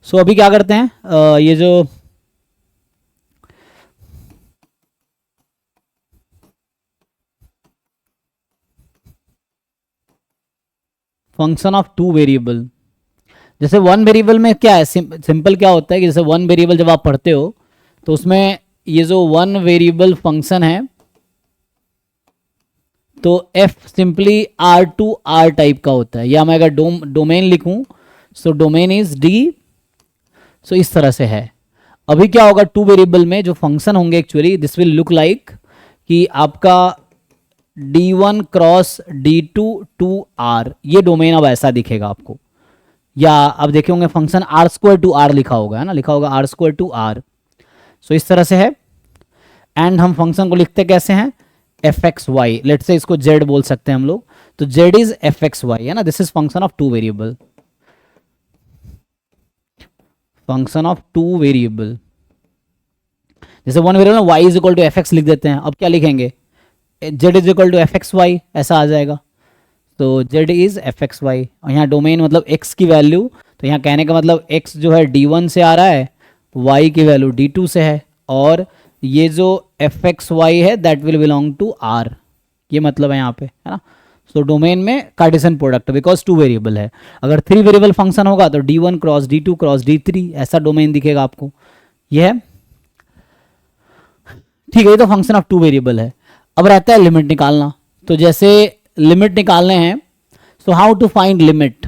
सो अभी क्या करते हैं, ये जो फंक्शन ऑफ टू वेरिएबल, जैसे वन वेरिएबल में क्या है, सिंपल क्या होता है कि जैसे वन वेरिएबल जब आप पढ़ते हो तो उसमें ये जो वन वेरिएबल फंक्शन है तो F simply R to R type का होता है, या मैं अगर डोमेन लिखूं so domain is D, so इस तरह से है। अभी क्या होगा टू वेरिएबल में जो फंक्शन होंगे actually this will look like कि आपका d1 cross d2 to R, ये डोमेन अब ऐसा दिखेगा आपको, या अब देखे होंगे function R square to R लिखा होगा, है ना, लिखा होगा R square to R, so इस तरह से है। एंड हम फंक्शन को लिखते कैसे हैं, एफ एक्स वाई, लेट से इसको जेड बोल सकते हैं हम लोग, तो Z is F x Y, है ना, this is function of two variable, function of two variable. जैसे वन वेरिएबल में Y is equal to F X लिख देते हैं, अब क्या लिखेंगे, Z is equal to F x Y, ऐसा आ जाएगा, तो Z is F x Y, और यहाँ डोमेन मतलब एक्स की वैल्यू, तो यहाँ कहने का मतलब एक्स जो है d1 से आ रहा है, वाई की वैल्यू d2 से है, और ये जो एफ एक्स वाई है that will belong to R, ये मतलब है यहाँ पे, है ना। सो डोमेन में Cartesian product because two variable है। अगर थ्री वेरिएबल फंक्शन होगा तो d1 cross d2 cross d3 ऐसा डोमेन दिखेगा आपको, ये है, ठीक है। ये तो फंक्शन ऑफ टू वेरिएबल है। अब रहता है लिमिट निकालना, तो जैसे लिमिट निकालने हैं, so how to find limit,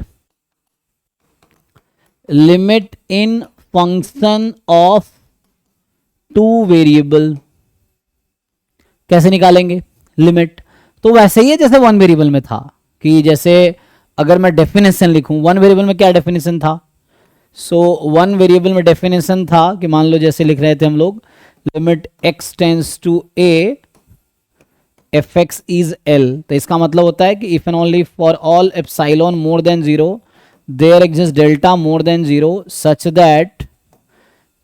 limit in function of two variable कैसे निकालेंगे लिमिट, तो वैसे ही है जैसे वन वेरिएबल में था, कि जैसे अगर मैं डेफिनेशन लिखूं, वन वेरिएबल में क्या डेफिनेशन था, सो वन वेरिएबल में डेफिनेशन था कि मान लो जैसे लिख रहे थे हम लोग limit x tends to a F x is l, तो इसका मतलब होता है कि if and only for all epsilon more than zero there exist delta more than zero such that,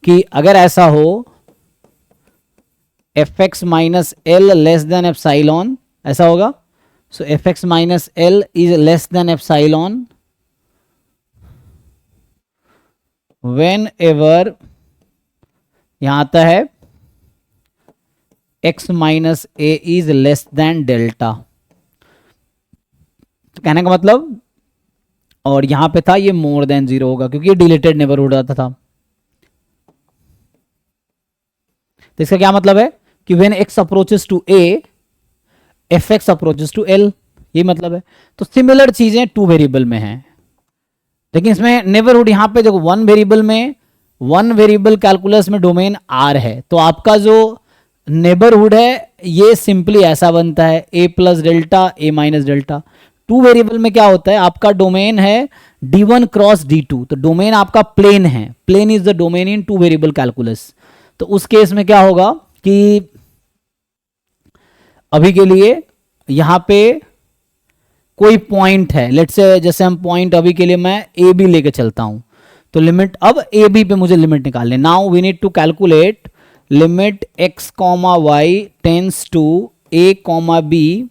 कि अगर ऐसा हो f x minus l less than epsilon, ऐसा होगा, so f x minus l is less than epsilon whenever, यहां आता है x minus a is less than delta, तो कहने का मतलब, और यहां पे था ये मोर देन जीरो होगा क्योंकि ये डिलीटेड नेबरहुड आता था, तो इसका क्या मतलब है कि when x approaches to a F X approaches to l, ये मतलब है। तो सिमिलर चीजें टू वेरिएबल में हैं, लेकिन इसमें नेबरहुड यहां पे देखो वन वेरिएबल में, वन वेरिएबल कैलकुलस में डोमेन r है, तो आपका जो नेबरहुड है ये सिंपली ऐसा बनता है a plus delta a minus delta. Two variable में क्या होता है, आपका डोमेन है d1 क्रॉस d2, तो डोमेन आपका प्लेन है, plane is the domain in two variable calculus. तो उस केस में क्या होगा कि अभी के लिए यहां पे कोई पॉइंट है, लेट्स से जैसे हम पॉइंट अभी के लिए मैं ए बी लेके चलता हूं, तो लिमिट अब ए बी पे मुझे लिमिट निकालनी, now we need to calculate limit x comma Y tends to a comma B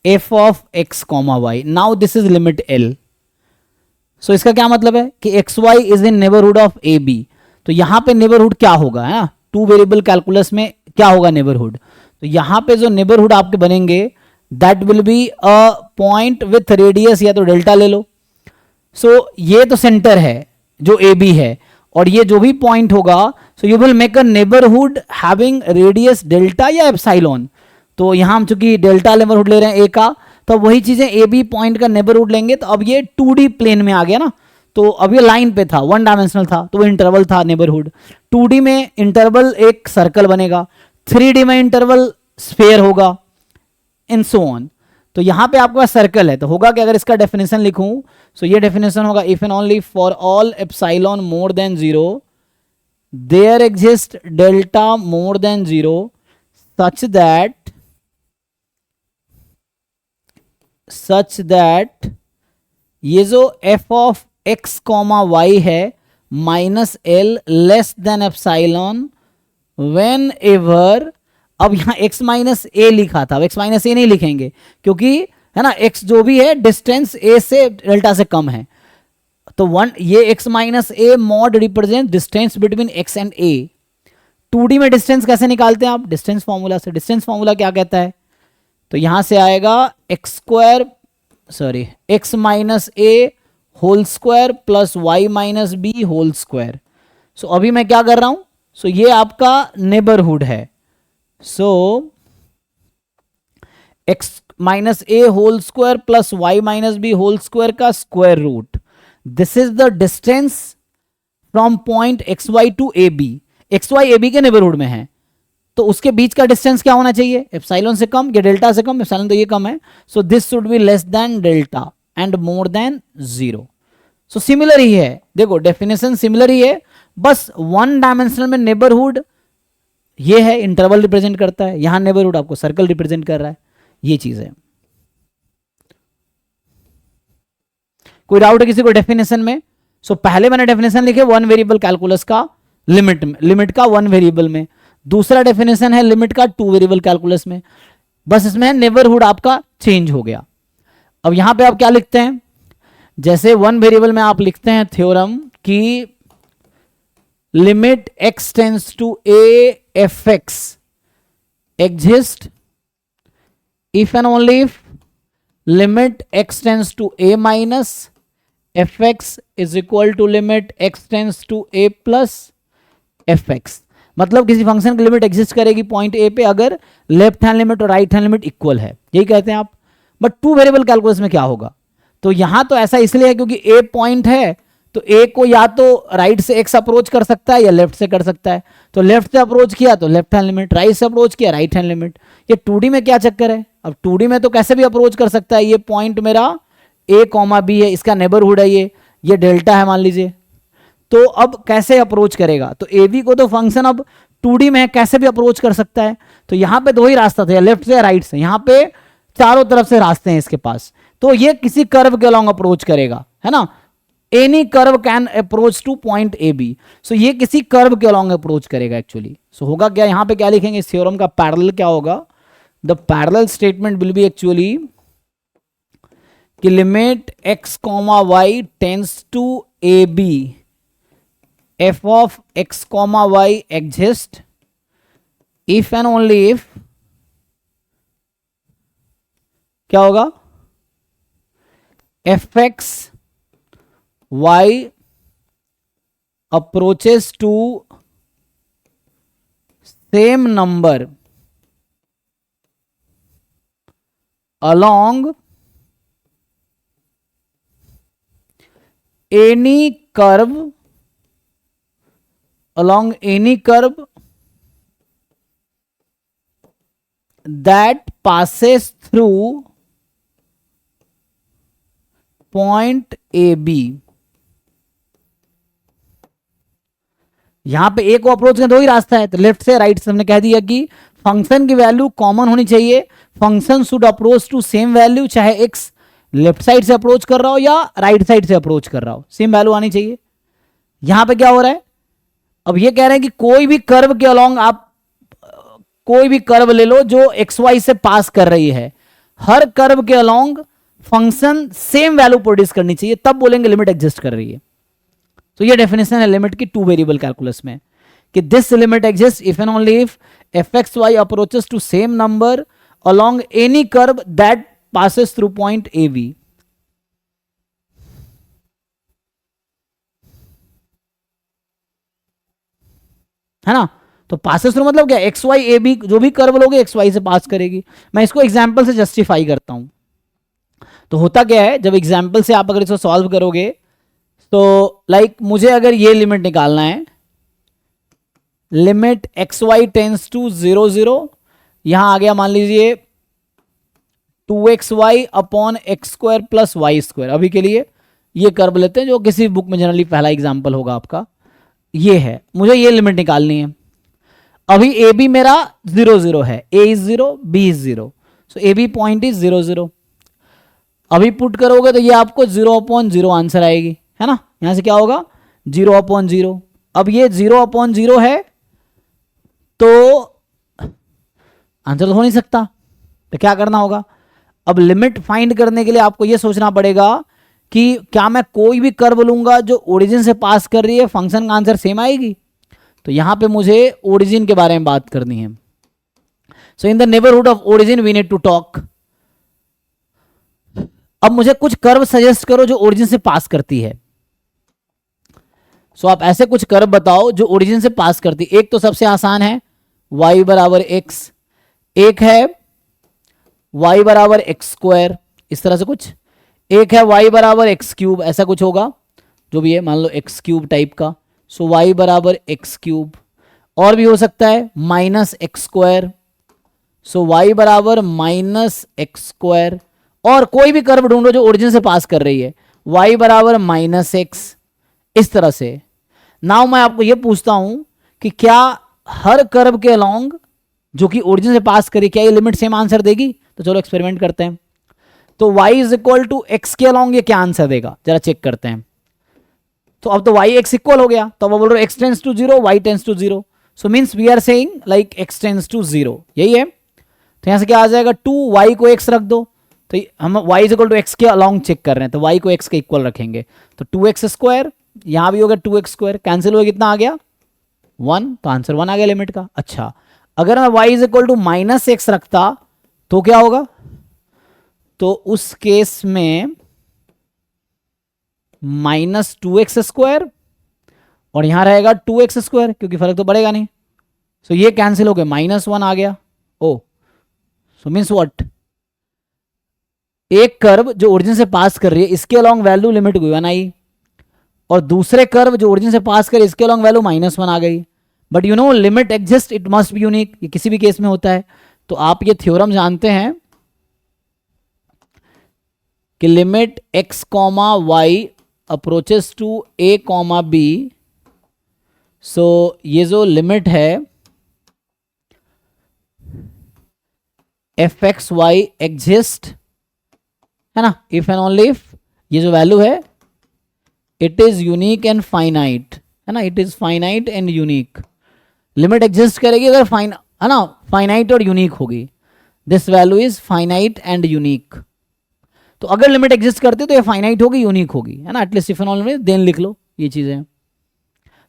F of x comma Y, now this is limit l। सो इसका क्या मतलब है कि X Y is in neighbourhood of A B, तो यहां पे neighbourhood क्या होगा, है ना, टू वेरिएबल कैलकुलस में क्या होगा नेबरहुड, तो यहां पे जो नेबरहुड आपके बनेंगे that will be a point with radius, या तो डेल्टा ले लो, सो ये तो सेंटर है जो ए बी है, और ये जो भी पॉइंट होगा so you will make a neighbourhood having radius delta या एप्सिलॉन, तो यहां हम चूंकि डेल्टा नेबरहुड ले रहे हैं ए का, तो वही चीजें ए बी पॉइंट का नेबरहुड लेंगे, तो अब ये 2D प्लेन में आ गया ना, तो अब ये लाइन पे था, वन डायमेंशनल था, तो वो इंटरवल था नेबरहुड, 2D में इंटरवल एक सर्कल बनेगा, 3D में इंटरवल स्फेयर होगा, इन सो ऑन। तो यहां पे आपके पास सर्कल है, तो होगा कि अगर इसका डेफिनेशन लिखूं, सो ये डेफिनेशन होगा if and only for all epsilon more than zero there exist delta more than zero such that ये जो f of x comma y है minus l less than epsilon whenever, अब यहां x minus ए लिखा था, अब x minus ए नहीं लिखेंगे क्योंकि है ना x जो भी है डिस्टेंस a से डेल्टा से कम है, तो वन ये x minus a mod represent distance between x and a। 2D में डिस्टेंस कैसे निकालते हैं आप? डिस्टेंस फॉर्मूला से। डिस्टेंस फॉर्मूला क्या कहता है? तो यहां से आएगा x minus a whole square plus y minus b whole square. So अभी मैं क्या कर रहा हूं? सो ये आपका नेबरहुड है। So x minus a whole square plus y minus b whole square का square root, this is the distance from point x y to A b. X y a b के नेबरहुड में है, तो उसके बीच का distance क्या होना चाहिए? एप्सिलॉन से कम या डेल्टा से कम? एप्सिलॉन तो ये कम है, so this should be less than delta and more than 0। So similar ही है, देखो डेफिनेशन सिमिलर ही है, बस वन डायमेंशनल में नेबरहुड ये है, इंटरवल रिप्रेजेंट करता है, यहां नेबरहुड आपको सर्कल रिप्रेजेंट कर रहा है, ये चीज है। कोई डाउट है किसी को डेफिनेशन में? सो पहले मैंने डेफिनेशन लिखे वन वेरिएबल कैलकुलस का लिमिट का वन वेरिएबल में, दूसरा डेफिनेशन है लिमिट का टू वेरिएबल कैलकुलस में, बस इसमें नेबरहुड आपका चेंज हो गया। अब यहां पे आप क्या लिखते हैं? जैसे वन वेरिएबल में आप लिखते हैं थ्योरम कि limit x tends to a fx exist if and only if limit x tends to a minus fx is equal to limit x tends to a plus fx। मतलब किसी function की limit exist करेगी point A पे अगर left hand limit और right hand limit equal है, यही कहते हैं आप। बट टू वेरिएबल कैलकुलस में क्या होगा? तो यहां तो ऐसा इसलिए है क्योंकि ए पॉइंट है, तो ए को या तो राइट से एक्स अप्रोच कर सकता है या लेफ्ट से कर सकता है। तो लेफ्ट से अप्रोच किया तो लेफ्ट हैंड लिमिट, राइट से अप्रोच किया राइट हैंड लिमिट। ये 2D में क्या चक्कर है? अब 2D में तो कैसे भी अप्रोच कर सकता है, ये पॉइंट मेरा ए कॉमा बी है, इसका नेबरहुड है, ये डेल्टा है मान लीजिए, तो अब कैसे अप्रोच करेगा? तो ए बी को तो फंक्शन अब 2D में है, कैसे भी अप्रोच कर सकता है। तो यहां पे दो ही रास्ता था, या लेफ्ट से या राइट से, यहां पे चारों तरफ से रास्ते हैं इसके पास, तो ये किसी कर्व के अलॉन्ग अप्रोच करेगा, है ना। Any curve can approach to point A b, so ये किसी कर्व के अलॉन्ग अप्रोच करेगा एक्चुअली। सो होगा क्या, यहां पे क्या लिखेंगे इस थ्योरम का पैरेलल क्या होगा? The parallel statement will be actually कि limit x comma Y tends to A b f of x comma y exist if and only if क्या होगा? fx y approaches to same number along any curve that passes through point AB। यहां पे ए को approach करने दो ही रास्ता है, तो लेफ्ट से राइट से हमने कह दिया कि फंक्शन की वैल्यू कॉमन होनी चाहिए, function should approach to same value, चाहे एक्स लेफ्ट साइड से अप्रोच कर रहा हो या राइट साइड से अप्रोच कर रहा हो, सेम वैल्यू आनी चाहिए। यहां पे क्या हो रहा है? अब ये कह रहे हैं कि कोई भी कर्व के अलॉन्ग आप कोई भी कर्व ले लो जो एक्स वाई से पास कर रही है, हर कर्व के along function same value produce करनी चाहिए, तब बोलेंगे लिमिट एग्जिस्ट कर रही है। तो ये डेफिनेशन है लिमिट की टू वेरिएबल कैलकुलस में कि this limit exist if and only if F x Y approaches to same number along any curve that passes through point A B. है ना। तो पासेस थ्रू मतलब क्या? एक्स वाई ए बी जो भी curve लोगे एक्स वाई से पास करेगी। मैं इसको एग्जांपल से जस्टिफाई करता हूं। तो होता क्या है, जब एग्जांपल से आप अगर इसको सॉल्व करोगे तो लाइक मुझे अगर ये लिमिट निकालना है, limit x Y tends to 0 0, यहां आ गया मान लीजिए 2xy upon x square plus Y square. अभी के लिए ये कर्व लेते हैं जो किसी बुक में जनरली पहला एग्जाम्पल होगा आपका, ये है, मुझे ये लिमिट निकालनी है। अभी ए बी मेरा 0 0 है, a is 0 b is 0, so a b point is 0 0। अभी पुट करोगे तो ये आपको 0/0 आंसर आएगी, है ना। यहां से क्या होगा 0/0। अब ये 0/0 है तो आंसर तो हो नहीं सकता, तो क्या करना होगा? अब लिमिट फाइंड करने के लिए आपको ये सोचना पड़ेगा कि क्या मैं कोई भी कर्व लूंगा जो ओरिजिन से पास कर रही है, फंक्शन का आंसर सेम आएगी? तो यहां पे मुझे ओरिजिन के बारे में बात करनी है. So in the neighbourhood of origin we need to talk. अब मुझे कुछ कर्व सजेस्ट करो जो ओरिजिन से पास करती है. सो आप ऐसे कुछ कर्व बताओ जो ओरिजिन से पास करती. एक तो सबसे आसान है y बराबर एक्स, एक है y बराबर एक्स स्क्वायर, इस तरह से कुछ, एक है y बराबर एक्स क्यूब, ऐसा कुछ होगा जो भी है, मान लो एक्स क्यूब टाइप का. सो y बराबर एक्स क्यूब. और भी हो सकता है माइनस एक्स स्क्वायर. सो y बराबर माइनस एक्स स्क्वायर. और कोई भी कर्व ढूंढो जो ओरिजिन से पास कर रही है, y बराबर माइनस एक्स, इस तरह से. नाउ मैं आपको यह पूछता हूं कि क्या हर कर्व के अलोंग जो कि ओरिजिन से पास करी, क्या ये लिमिट सेम आंसर देगी? तो चलो एक्सपेरिमेंट करते हैं. तो y is equal to X के अलोंग ये क्या आंसर देगा, जरा चेक करते हैं. तो अब तो y x इक्वल हो गया, तो अब बोल रहे हो x tends to 0, y tends to 0. So means we are saying like x tends to 0, यही है. तो यहां से क्या आ जाएगा, 2y को x रख दो. तो हम y is equal to X के अलोंग चेक कर रहे हैं, तो y को x के इक्वल रखेंगे. तो 2x स्क्वायर, यहां भी होगा 2x स्क्वायर, कैंसिल हो गया, कितना आ गया 1. तो आंसर 1 आ गया लिमिट का. अच्छा, अगर मैं y is equal to minus X रखता तो क्या होगा? तो उस केस में माइनस 2x स्क्वायर और यहां रहेगा 2x स्क्वायर, क्योंकि फर्क तो बढ़ेगा नहीं. सो ये कैंसिल हो गया, -1 आ गया. ओ, सो मीन्स व्हाट, एक कर्व जो ओरिजिन से पास कर रही है इसके अलोंग वैल्यू लिमिट 1 आई, और दूसरे कर्व जो ओरिजिन से पास कर इसके अलोंग वैल्यू -1 आ गई. But you know limit exist, it must be unique. ये किसी भी केस में होता है. तो आप ये थ्योरम जानते हैं कि limit x comma y approaches to a comma b. So ये जो लिमिट है एफ एक्स वाई एग्जिस्ट है ना, इफ एंड ओनली इफ ये जो वैल्यू है it is unique and finite, है ना, it is finite and unique. Limit exist करेगी अगर है ना, फाइनाइट और यूनिक होगी. This value is finite and unique. तो अगर लिमिट एग्जिस्ट करती तो ये फाइनाइट होगी, यूनिक होगी, है ना. At least if and only then लिख लो ये चीजें.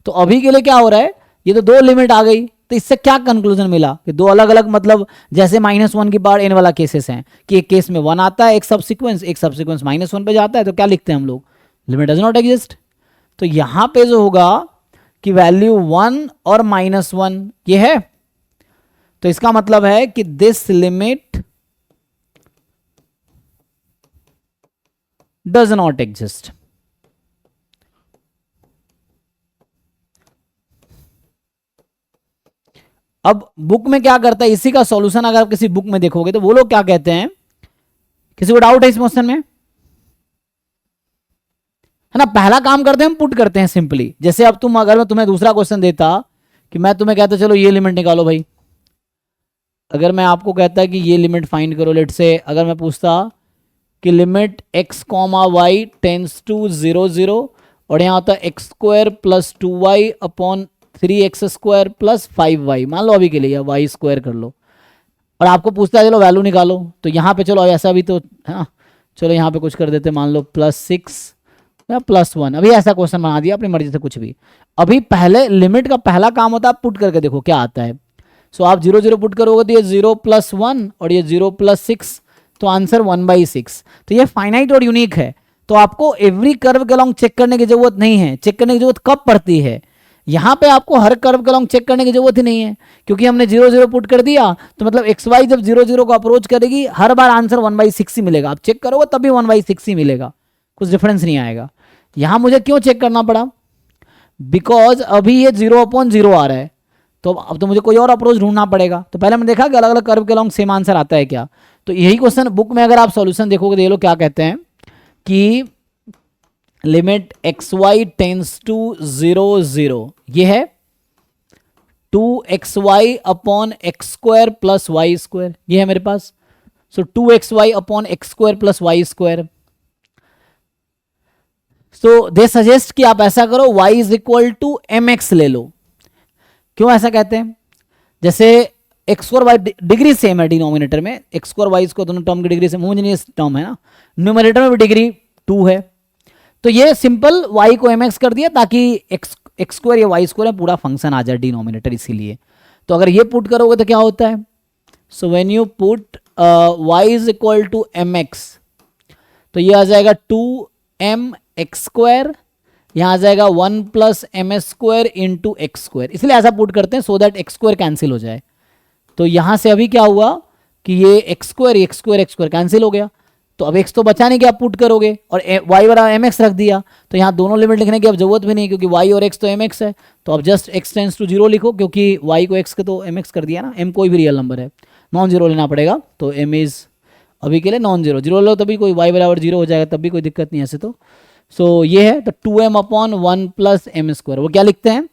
तो अभी के लिए क्या हो रहा है, ये तो दो लिमिट आ गई. तो इससे क्या कंक्लूजन मिला कि दो अलग अलग, मतलब जैसे -1 की पावर n वाला केसेस हैं कि एक केस में 1 आता है, एक सब्सिक्वेंस -1 पे जाता है, तो क्या लिखते हैं हम लोग, लिमिट डज नॉट एग्जिस्ट. तो यहां पे जो होगा कि वैल्यू 1 और -1 ये है, तो इसका मतलब है कि this limit does not exist. अब बुक में क्या करता है, इसी का सॉल्यूशन अगर आप किसी बुक में देखोगे तो वो लोग क्या कहते हैं, किसी को डाउट है इस क्वेश्चन में, है ना. पहला काम करते हैं हम पुट करते हैं सिंपली. जैसे अब अगर मैं तुम्हें दूसरा क्वेश्चन देता कि मैं तुम्हें कहता चलो ये लिमिट निकालो भाई, अगर मैं आपको कहता कि ये लिमिट फाइंड करो, लेट से अगर मैं पूछता कि limit x comma Y tends to 0 0 और यहाँ होता है x square plus 2y upon 3x square plus 5y, मान लो अभी के लिए, या वाई स्क्वायर कर लो, और आपको पूछता है चलो वैल्यू निकालो. तो यहाँ पे चलो ऐसा भी तो है ना, चलो यहाँ पे कुछ कर देते, मान लो +6 या +1. अभी ऐसा क्वेश्चन बना दिया अपनी मर्जी से कुछ भी. अभी पहले लिमिट का पहला काम होता है आप पुट करके देखो क्या आता है. सो आप 0 0 पुट करोगे तो ये 0 + 1 और ये 0 + 6, तो आंसर 1/6. तो ये फाइनाइट और यूनिक है. तो आपको एवरी कर्व के अलोंग चेक करने की जरूरत नहीं है. चेक करने की जरूरत कब पड़ती है, यहां पे आपको हर कर्व के अलोंग चेक करने की जरूरत ही नहीं है, क्योंकि हमने 0 0 पुट कर दिया. तो मतलब एक्स वाई जब 0 0 को अप्रोच करेगी हर बार आंसर 1/6 ही मिलेगा. आप चेक करोगे तब भी 1/6 ही मिलेगा, कुछ डिफरेंस नहीं आएगा. यहां मुझे क्यों चेक करना पड़ा, बिकॉज अभी ये 0/0 आ रहा है, तो अब तो मुझे कोई और अप्रोच ढूंढना पड़ेगा. तो पहले मैंने देखा कि अलग अलग कर्व के अलोंग सेम आंसर आता है क्या. तो यही क्वेश्चन बुक में अगर आप सॉल्यूशन देखोगे, ये लोग क्या कहते हैं कि limit x Y tends to 0 0 ये है 2xy upon x square plus Y square, ये है मेरे पास. So 2xy upon x square plus Y square. So they suggest कि आप ऐसा करो, y is equal to mx ले लो. क्यों ऐसा कहते हैं, जैसे x square y degree same है डिनोमिनेटर में, एक्स स्क्वायर वाई स्क्वायर दोनों टर्म की डिग्री से होमोजेनियस टर्म है ना. न्यूमरेटर में भी डिग्री 2 है, तो ये सिंपल y को mx कर दिया ताकि एक्स स्क्वायर या वाई स्क्वायर पूरा फंक्शन आ जाए डिनोमिनेटर, इसीलिए। तो अगर ये पुट करोगे तो क्या होता है, so when you put y is equal to M X, तो ये आ जाएगा 2m x स्क्वायर, यहाँ आ जाएगा 1 plus M S square into X square, इसलिए ऐसा पुट करते हैं so that X square cancel हो जाए। तो यहाँ से अभी क्या हुआ कि ये एक्स स्क्वायर कैंसिल हो गया, तो अब एक्स तो बचा नहीं कि आप पुट करोगे, और वाई बराबर एम एक्स रख दिया, तो यहाँ दोनों लिमिट लिखने की अब जरूरत भी नहीं, क्योंकि वाई और एक्स तो एम एक्स है। तो अब just X tends to zero लिखो, क्योंकि वाई को एक्स के तो एम एक्स कर दिया ना, एम कोई भी रियल नंबर है, नॉन जीरो लेना पड़ेगा, तो एम इज अभी के लिए नॉन जीरो, जीरो लो तभी कोई वाई बराबर जीरो हो जाएगा, तब भी कोई दिक्कत नहीं है ऐसे तो। सो ये है, तो 2m upon 1 plus M square, वो क्या लिखते हैं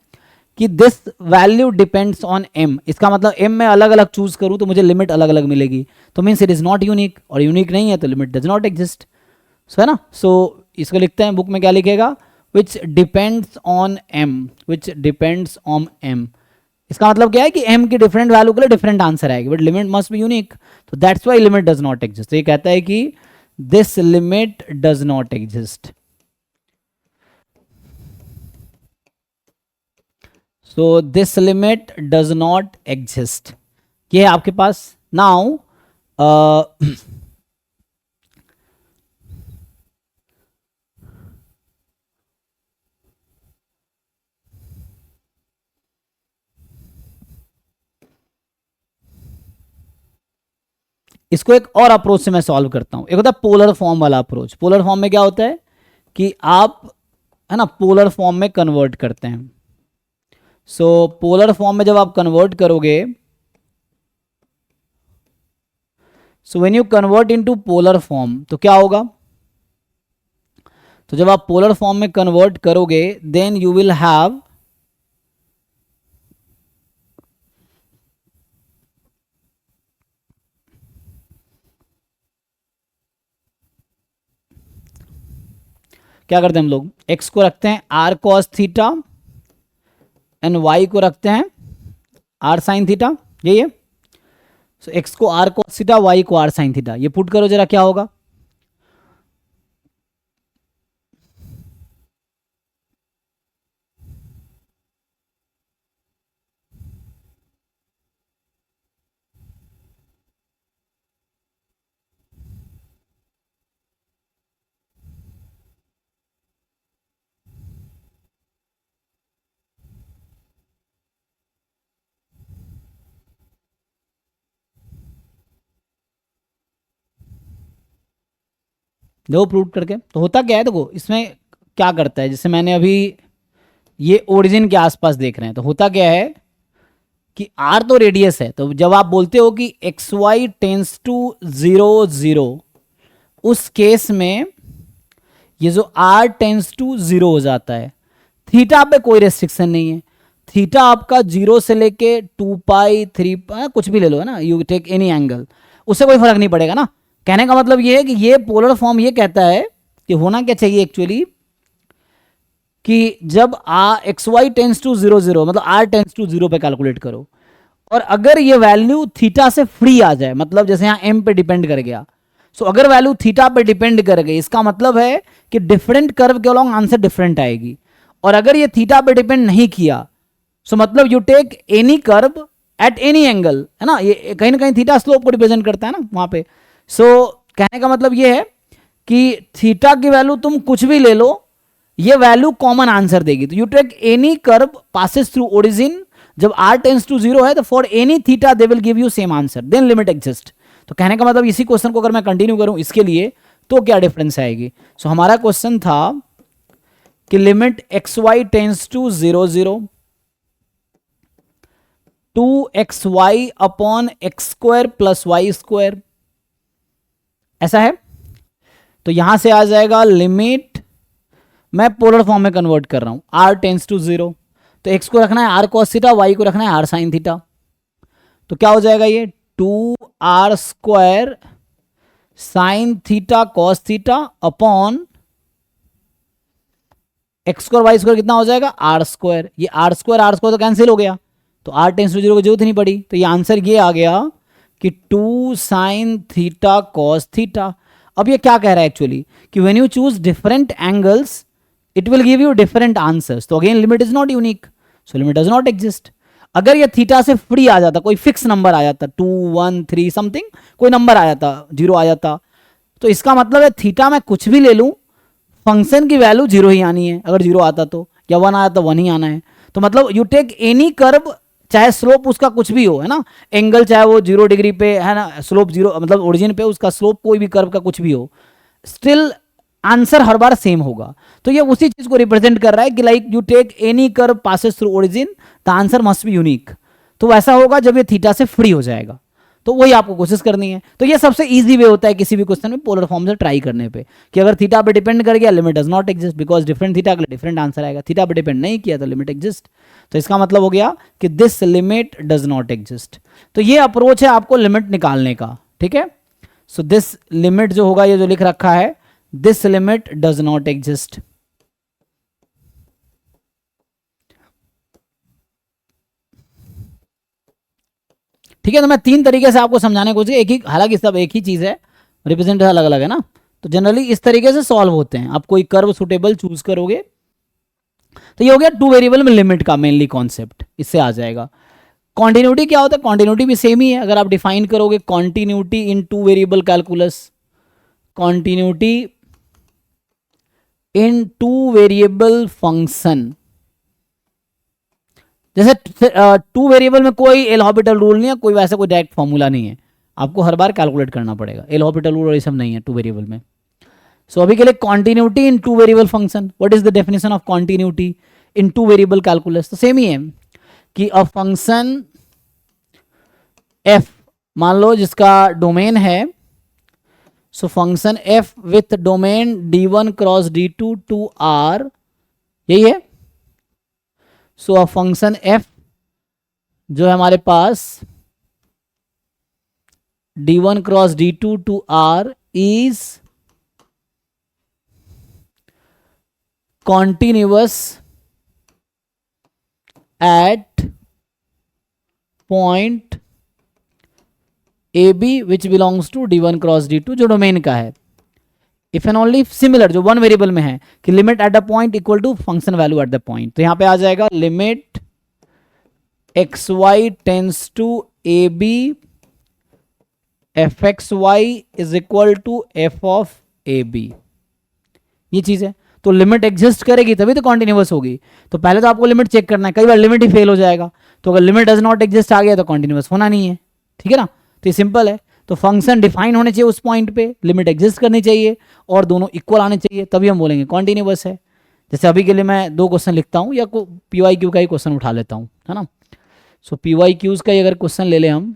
कि this value depends on m, इसका मतलब m में अलग अलग चूज करूं तो मुझे लिमिट अलग अलग मिलेगी, तो means it is not unique, और यूनिक नहीं है तो लिमिट डज नॉट एग्जिस्ट, सो है ना। सो इसको लिखते हैं, बुक में क्या लिखेगा, which depends on m, which depends on m, इसका मतलब क्या है कि m की डिफरेंट वैल्यू के लिए डिफरेंट आंसर आएगी, but limit must be unique, तो that's why limit does not exist. तो ये कहता है कि this limit does not exist. So this limit does not exist, ये है आपके पास। नाउ इसको एक और अप्रोच से मैं सॉल्व करता हूं। एक होता है पोलर फॉर्म वाला अप्रोच। पोलर फॉर्म में क्या होता है कि आप है ना पोलर फॉर्म में कन्वर्ट करते हैं। सो पोलर फॉर्म में जब आप कन्वर्ट करोगे, सो when you convert into polar form तो क्या होगा, तो जब आप पोलर फॉर्म में कन्वर्ट करोगे देन यू विल हैव क्या करते हैं हम लोग, x को रखते हैं r cos theta and y को रखते हैं r sin थीटा, यही है। सो x को r cos थीटा, y को r sin थीटा, ये पुट करो जरा क्या होगा, देखो प्रूव करके। तो होता क्या है, देखो इसमें क्या करता है, जैसे मैंने अभी ये ओरिजिन के आसपास देख रहे हैं, तो होता क्या है कि r तो रेडियस है, तो जब आप बोलते हो कि एक्स वाई टेंस टू 0 0, उस केस में ये जो r टेंस टू 0 हो जाता है। थीटा पे कोई रेस्ट्रिक्शन नहीं है, थीटा आपका 0 से लेके 2 पाई 3 पाई कुछ भी ले लो, है ना, यू टेक एनी एंगल, उससे कोई फर्क नहीं पड़ेगा ना। कहने का मतलब ये है कि ये पोलर फॉर्म ये कहता है कि होना क्या चाहिए एक्चुअली, कि जब एक्स वाई टेंस टू 0 0 मतलब r टेंस टू 0 पे कैलकुलेट करो, और अगर ये वैल्यू थीटा से फ्री आ जाए, मतलब जैसे यहाँ m पे डिपेंड कर गया, सो अगर वैल्यू थीटा पे डिपेंड कर गई, इसका मतलब है कि डिफरेंट कर्व के अलॉन्ग आंसर डिफरेंट आएगी। और अगर ये थीटा पे डिपेंड नहीं किया, सो मतलब you take any curve at any angle, है ना, ये कहीं ना कहीं थीटा स्लोप को रिप्रेजेंट करता है ना वहां पे। सो कहने का मतलब ये है कि थीटा की वैल्यू तुम कुछ भी ले लो, ये वैल्यू कॉमन आंसर देगी। तो you take any curve passes through origin, जब r टेंस टू 0 है तो for any theta they will give you same answer, then limit exist. तो कहने का मतलब इसी क्वेश्चन को अगर मैं कंटिन्यू करूं इसके लिए तो क्या डिफरेंस आएगी। सो हमारा क्वेश्चन था कि limit x Y tends to 0 0 2xy upon x square plus Y square, ऐसा है। तो यहां से आ जाएगा लिमिट, मैं पोलर फॉर्म में कन्वर्ट कर रहा हूं, r टेंस टू 0, तो x को रखना है r cos थीटा, y को रखना है r sin थीटा, तो क्या हो जाएगा ये 2r square sine theta cos theta upon x square Y square कितना हो जाएगा r स्क्वायर, ये r स्क्वायर तो कैंसिल हो गया, तो r टेंस टू 0 की जरूरत नहीं पड़ी। तो ये आंसर ये आ गया कि 2 साइन थीटा कॉस थीटा। अब ये क्या कह रहा है एक्चुअली कि when you choose different angles it will give you different answers. तो again limit is not unique, so limit does not exist. अगर ये थीटा से फ्री आ जाता, कोई फिक्स नंबर आ जाता 2 1 3 समथिंग, कोई नंबर आ जाता, 0 आ जाता, तो इसका मतलब है थीटा मैं कुछ भी ले लूं, फंक्शन की वैल्यू 0 ही आनी है। अगर 0 आता तो, या 1 आया तो 1 ही आना है। तो मतलब यू टेक एनी कर्व, चाहे स्लोप उसका कुछ भी हो, है ना, एंगल चाहे वो 0 डिग्री पे है ना, स्लोप 0 मतलब ओरिजिन पे, उसका स्लोप कोई भी कर्व का कुछ भी हो, स्टिल आंसर हर बार सेम होगा। तो ये उसी चीज को रिप्रेजेंट कर रहा है कि like you take any curve passes through origin, the answer must be unique. तो वैसा होगा जब ये थीटा से फ्री हो जाएगा। तो वही आपको कोशिश करनी है। तो ये सबसे इजी वे होता है किसी भी क्वेश्चन में पोलर फॉर्म से ट्राई करने पे, कि अगर थीटा पे डिपेंड कर गया limit does not exist, because different theta के लिए डिफरेंट आंसर आएगा। थीटा पे डिपेंड नहीं किया तो लिमिट एग्जिस्ट। तो इसका मतलब हो गया कि this limit does not exist. तो ये अप्रोच है आपको लिमिट निकालने का, ठीक है। सो दिस लिमिट जो होगा, ये जो लिख रखा है, this limit does not exist. ठीक है। तो मैं 3 तरीके से आपको समझाने की कोशिश, एक ही, हालांकि सब एक ही चीज है, रिप्रेजेंट अलग अलग है ना। तो जनरली इस तरीके से सॉल्व होते हैं। आप कोई कर्व सुटेबल चूज करोगे, तो ये हो गया 2 वेरिएबल में लिमिट का मेनली कॉन्सेप्ट, इससे आ जाएगा। कॉन्टिन्यूटी क्या होता है? कॉन्टिन्यूटी भी सेम ही है। अगर आप डिफाइन करोगे कॉन्टिन्यूटी इन 2 वेरिएबल कैलकुलस, कॉन्टिन्यूटी इन 2 वेरिएबल फंक्शन, जैसे 2 वेरिएबल में कोई एल हॉपिटल रूल नहीं है, कोई वैसा कोई डायरेक्ट फॉर्मूला नहीं है, आपको हर बार कैलकुलेट करना पड़ेगा। एल हॉपिटल रूल और ये सब नहीं है 2 वेरिएबल में। सो अभी के लिए continuity in 2 variable function, what is the definition of continuity in 2 variable calculus? तो सेम ही है कि अ फंक्शन एफ मान लो जिसका डोमेन है, so function F with domain d1 cross d2 to r, यही है। सो अ फंक्शन एफ जो है हमारे पास d1 cross d2 to r is continuous at point AB which belongs to d1 cross d2, जो डोमेन का है। इफ एंड ओनली सिमिलर, जो 1 वेरिएबल में है, कि limit at the point equal to function value at the point. तो यहां पे आ जाएगा limit x Y tends to A B F x Y is equal to F of A B, ये चीज है। तो लिमिट एग्जिस्ट करेगी तभी तो कॉन्टिन्यूअस होगी। तो पहले तो आपको लिमिट चेक करना है, कई बार लिमिट ही फेल हो जाएगा। तो अगर लिमिट डज नॉट एग्जिस्ट आ गया तो कॉन्टिन्यूअस होना नहीं है, ठीक है ना। तो ये सिंपल है। तो फंक्शन डिफाइन होने चाहिए उस पॉइंट पे, लिमिट एग्जिस्ट करनी चाहिए और दोनों इक्वल आने चाहिए, तभी हम बोलेंगे कॉन्टिन्यूअस है। जैसे अभी के लिए मैं 2 क्वेश्चन लिखता हूँ या पी वाई क्यू का ही क्वेश्चन उठा लेता हूँ, है ना। सो पी वाई क्यूज का ही अगर क्वेश्चन ले लें हम,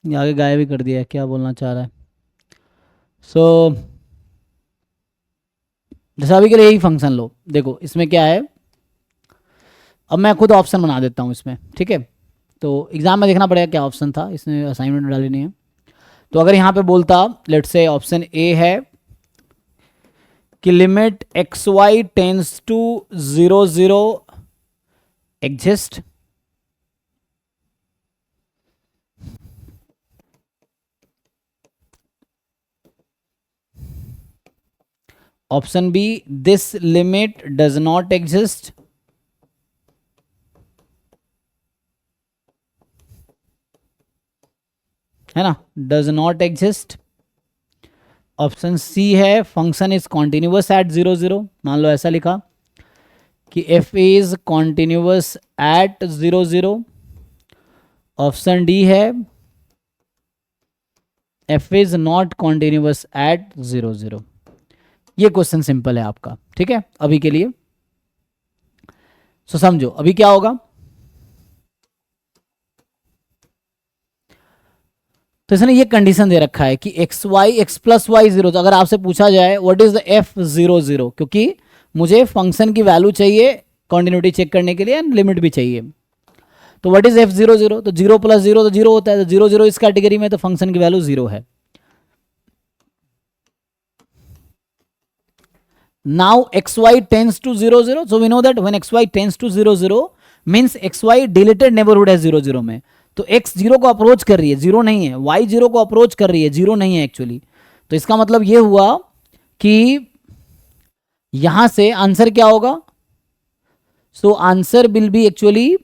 ये आगे गायब भी कर दिया है, क्या बोलना चाह रहा है। सो जैसा अभी के लिए यही फंक्शन लो, देखो इसमें क्या है। अब मैं खुद ऑप्शन बना देता हूँ इसमें, ठीक है। तो एग्जाम में देखना पड़ेगा क्या ऑप्शन था, इसमें असाइनमेंट डाली नहीं है। तो अगर यहाँ पे बोलता लेट्स से ऑप्शन ए है कि limit x Y tends to 0 0 exist. Option B, this limit does not exist. है ना, does not exist. Option C है, फंक्शन इज कॉन्टिन्यूअस एट 0 0। मान लो ऐसा लिखा कि f is continuous at 0 0। Option d है, f is not continuous at 0 0। ये question simple है आपका, ठीक है अभी के लिए। सो समझो अभी क्या होगा। तो इसने ये कंडीशन दे रखा है कि एक्स प्लस वाई 0। तो अगर आपसे पूछा जाए व्हाट इज द एफ 0 0, क्योंकि मुझे फंक्शन की वैल्यू चाहिए कॉन्टिन्यूटी चेक करने के लिए एंड लिमिट भी चाहिए। तो व्हाट इज एफ 0 0, तो 0 प्लस 0 तो 0 होता है, तो 0 0 इस कैटेगरी में, तो फंक्शन की वैल्यू 0 है। Now xy tends to 0 0, so we know that when xy tends to 0 0 means xy deleted neighbourhood है 0 0 में। तो x 0 को अप्रोच कर रही है, 0 नहीं है, y 0 को अप्रोच कर रही है, 0 नहीं है एक्चुअली। तो इसका मतलब ये हुआ कि यहां से आंसर क्या होगा। So answer will be actually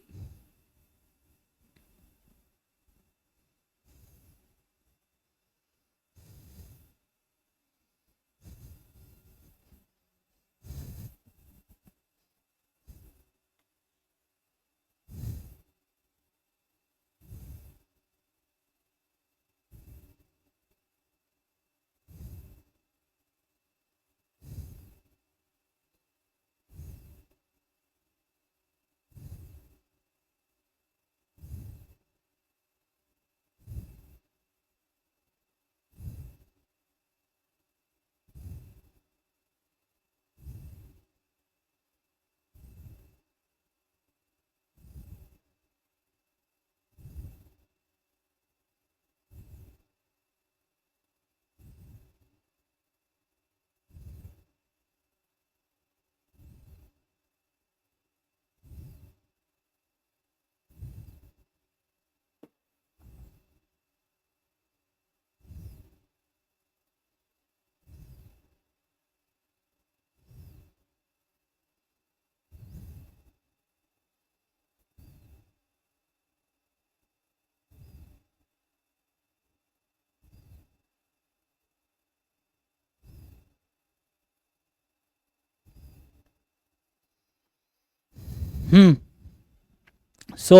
so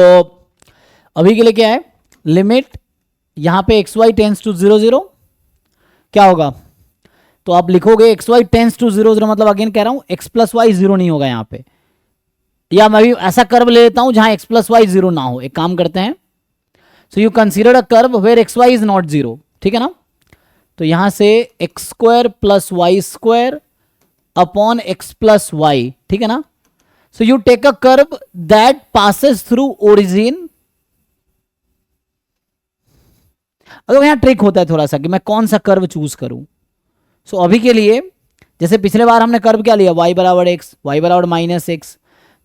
अभी के लिए क्या है, लिमिट यहां पे एक्स वाई टेंस टू 0 0 क्या होगा। तो आप लिखोगे एक्स वाई टेंस टू 0 0, मतलब अगेन कह रहा हूं एक्स प्लस वाई 0 नहीं होगा यहां पे। या मैं भी ऐसा कर्व ले लेता हूं जहां एक्स प्लस वाई 0 ना हो। एक काम करते हैं, so you consider a curve where X Y is not 0, ठीक है ना। तो यहां से X square plus Y square upon X plus Y, ठीक है ना। So you take a curve that passes through origin. अगर यहां ट्रिक होता है थोड़ा सा कि मैं कौन सा कर्व चूज करूं। सो अभी के लिए जैसे पिछले बार हमने कर्व क्या लिया, y बराबर एक्स, वाई बराबर माइनस एक्स।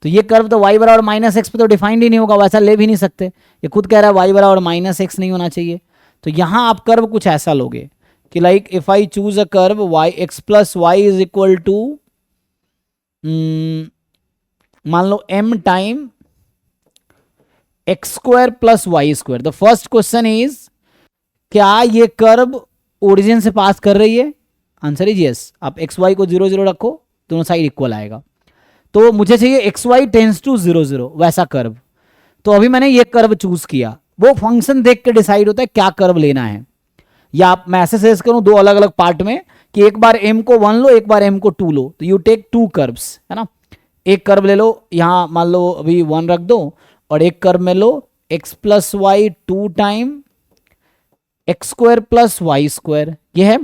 तो ये कर्व तो y बराबर माइनस एक्स पे तो डिफाइंड ही नहीं होगा, वैसा ले भी नहीं सकते। ये खुद कह रहा है y बराबर माइनस एक्स नहीं होना चाहिए। तो यहां आप कर्व कुछ ऐसा लोगे कि like if I choose a curve y x plus y is equal to, मान लो m time x square plus Y square. The first question is, क्या ये कर्व ओरिजिन से पास कर रही है। Answer is yes. आप एक्स वाई को 0 0 रखो, दोनों साइड इक्वल आएगा। तो मुझे चाहिए एक्स वाई टेंस टू 0 0 वैसा कर्व। तो अभी मैंने ये कर्व चूज किया। वो फंक्शन देख के डिसाइड होता है क्या कर्व लेना है। या आप मैं ऐसे सजेस्ट करूं दो अलग अलग पार्ट में कि एक बार एम को 1 लो, एक बार एम को 2 लो। तो यू टेक 2 कर्व्स, है ना। एक कर्व ले लो, यहां मान लो अभी 1 रख दो, और एक कर्व में लो x plus y 2 time x square plus Y square, ये है।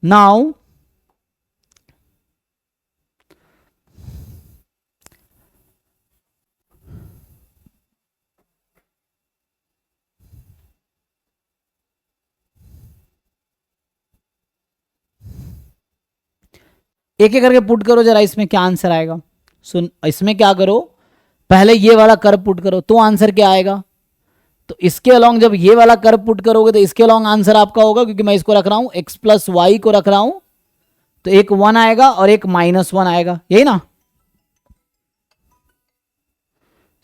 नाउ एक एक करके पुट करो जरा, इसमें क्या आंसर आएगा। सुन, इसमें क्या करो, पहले ये वाला कर्व पुट करो तो आंसर क्या आएगा। तो इसके अलोंग जब ये वाला कर्व पुट करोगे तो इसके अलोंग आंसर आपका होगा, क्योंकि मैं इसको रख रहा हूं x प्लस वाई को रख रहा हूं, तो एक 1 आएगा और एक -1 आएगा, यही ना।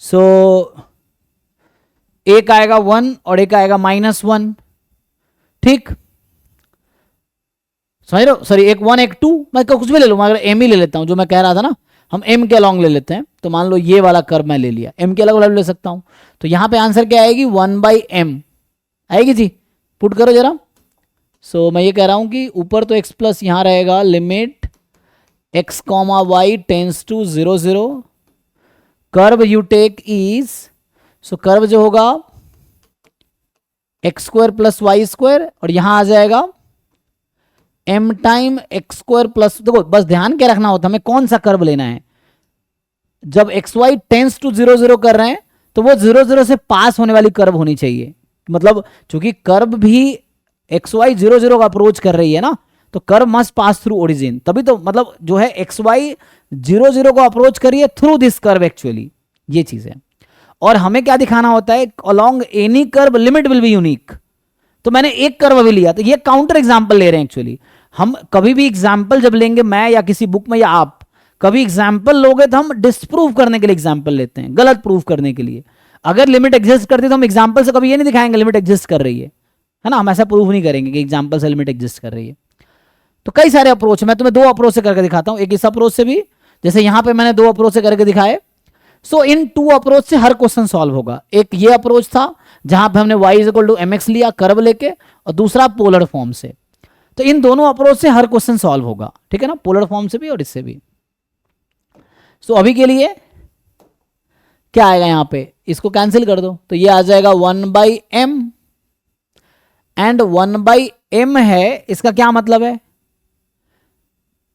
सो एक आएगा 1 और एक आएगा -1, ठीक, समझ रहे हो। सॉरी, एक 1 एक 2, मैं कुछ भी ले लूँ, मगर m ही ले लेता हूं, जो मैं कह रहा था ना, हम m के अलोंग ले लेते हैं। तो मान लो ये वाला कर्व मैं ले लिया, m के अलग अलग ले सकता हूं, तो यहां पे आंसर क्या आएगी, 1/m आएगी जी। पुट करो जरा। सो मैं ये कह रहा हूं कि ऊपर तो x प्लस यहां रहेगा, limit x comma Y tends to 0 0, curve you take is, so curve जो होगा x square plus Y square, और यहां आ जाएगा m time x square plus, देखो बस ध्यान क्या रखना होता है, हमें कौन सा कर्व लेना है। जब एक्स वाई टेंस टू 0 0 कर रहे हैं तो वो 0 0 से पास होने वाली कर्व होनी चाहिए। मतलब चूंकि कर्व भी एक्स वाई 0 0 का अप्रोच कर रही है ना, तो curve must pass through origin, तभी तो मतलब जो है एक्स वाई 0 0 को अप्रोच करिए थ्रू दिस कर्व एक्चुअली, ये चीज है। और हमें क्या दिखाना होता है, along any curve limit will be unique. तो मैंने एक कर्व अभी लिया, तो ये काउंटर एग्जाम्पल ले रहे हैं एक्चुअली। हम कभी भी एग्जाम्पल जब लेंगे, मैं या किसी बुक में या आप कभी एग्जाम्पल लोगे, तो हम डिस्प्रूव करने के लिए एग्जाम्पल लेते हैं, गलत प्रूव करने के लिए। अगर लिमिट एग्जिस्ट करती है तो हम एग्जाम्पल से कभी ये नहीं दिखाएंगे लिमिट एग्जिस्ट कर रही है ना, हम ऐसा प्रूव नहीं करेंगे कि एग्जाम्पल से लिमिट एग्जिस्ट कर रही है। तो कई सारे अप्रोच, मैं तुम्हें 2 अप्रोच से करके दिखाता हूं, एक इस अप्रोच से भी, जैसे यहां पे मैंने 2 अप्रोच से करके दिखाए। सो इन 2 अप्रोच से हर क्वेश्चन सॉल्व होगा। एक ये अप्रोच था जहां पे हमने y इक्वल टू mx लिया कर्व लेके, और दूसरा पोलर फॉर्म से। तो इन दोनों अप्रोच से हर क्वेश्चन सॉल्व होगा, ठीक है ना, पोलर फॉर्म से भी और इससे भी। सो अभी के लिए क्या आएगा, यहां पे इसको कैंसिल कर दो, तो ये आ जाएगा 1/m, एंड 1/m है, इसका क्या मतलब है,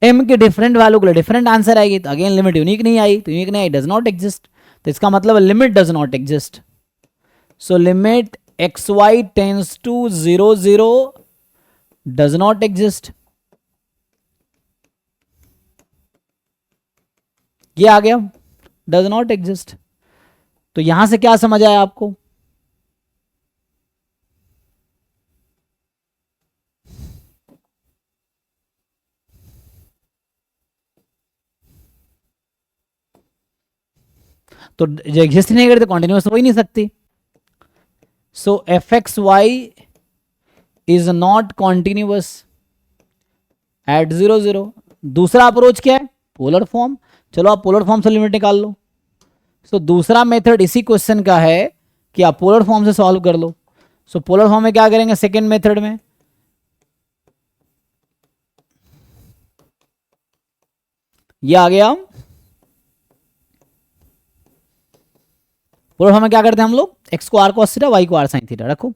m के डिफरेंट वैल्यू के लिए डिफरेंट आंसर आएगी। तो अगेन लिमिट यूनिक नहीं आई, तो यूनिक नहीं आई, डज नॉट एग्जिस्ट, तो इसका मतलब limit does not exist. So limit x Y tends to 0 0 does not exist, ये आ गया डज नॉट एग्जिस्ट। तो यहां से क्या समझ आया आपको, तो जो एग्जिस्ट नहीं करते कॉन्टिन्यूस हो ही नहीं सकती। So f x Y is not continuous at 0 0। दूसरा अप्रोच क्या है, पोलर फॉर्म। चलो आप पोलर फॉर्म से लिमिट निकाल लो। सो दूसरा मेथड इसी क्वेश्चन का है कि आप पोलर फॉर्म से सॉल्व कर लो। सो पोलर फॉर्म में क्या करेंगे, सेकेंड मेथड में ये आ गया, पोलर फॉर्म में क्या करते हैं हम लोग, एक्स को आर cos थीटा, वाई को आर sin थीटा रखो।